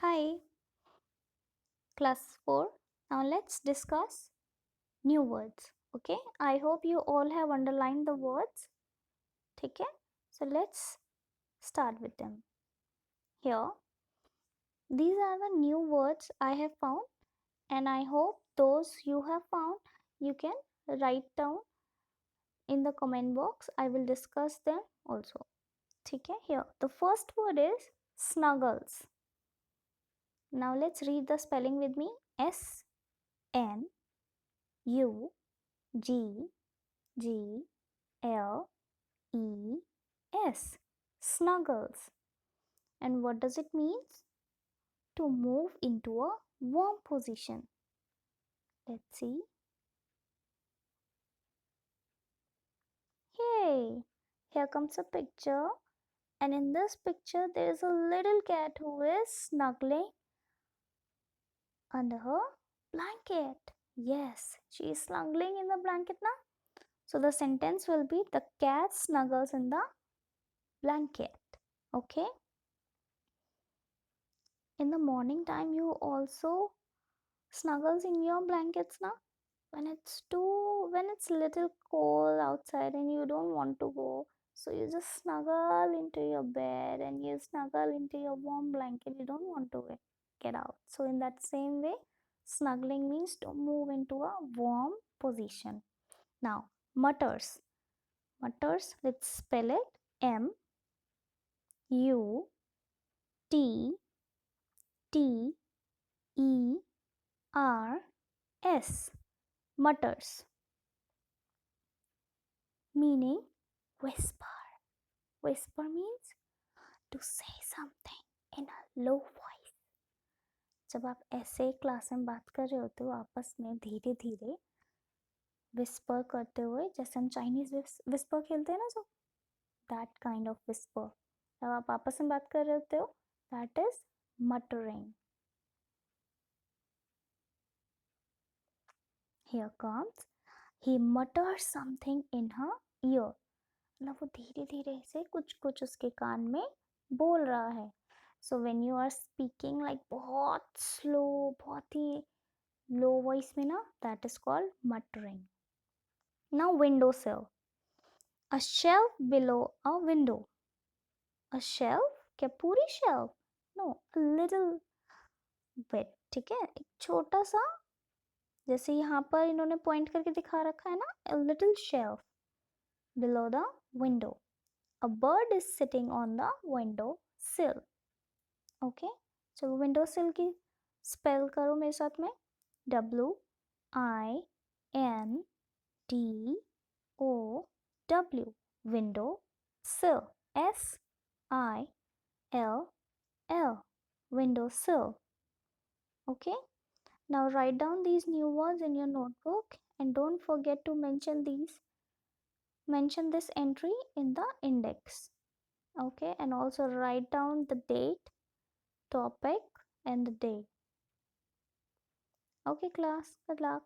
Hi, class 4. Now let's discuss new words. Okay, I hope you all have underlined the words. Okay, so let's start with them. Here, these are the new words I have found, and I hope those you have found you can write down in the comment box. I will discuss them also. Okay, here the first word is snuggles. Now let's read the spelling with me. SNUGGLES. Snuggles. And what does it mean? To move into a warm position. Let's see. Hey, here comes a picture, and in this picture there is a little cat who is snuggling under her blanket. Yes, she is snuggling in the blanket now. So the sentence will be the cat snuggles in the blanket. Okay. In the morning time you also snuggles in your blankets now when it's little cold outside and you don't want to go, so you just snuggle into your bed and you snuggle into your warm blanket. You don't want to get out. So in that same way, snuggling means to move into a warm position. Now mutters, let's spell it. MUTTERS. Mutters, meaning whisper. Whisper means to say something in a low voice. जब आप ऐसे class में बात कर रहे होते हो आपस में धीरे धीरे विस्पर करते हुए, जैसे हम चाइनीज विस्पर खेलते हैं ना, जो दैट काइंड ऑफ विस्पर, जब आप आपस में बात कर रहे होते हो, that is muttering. Here comes, he mutters something in her ear. मतलब वो धीरे धीरे से कुछ कुछ उसके कान में बोल रहा है. So when you are speaking like बहुत स्लो, बहुत ही लो वॉइस में ना, that is called muttering. Now window sill. A shelf below a window. A shelf, क्या पूरी shelf? No, a little bit. ठीक है, एक छोटा सा, जैसे यहाँ पर इन्होंने पॉइंट करके दिखा रखा है ना, a little shelf below the window. A bird is sitting on the window sill. Okay, चलो विंडो सिल की स्पेल करो मेरे साथ में. WINDO, विंडो सिल. SILL, window sill. Okay, now write down these new words in your notebook and don't forget to mention this entry in the index. Okay, and also write down the date, topic, and the day. Okay, class, good luck.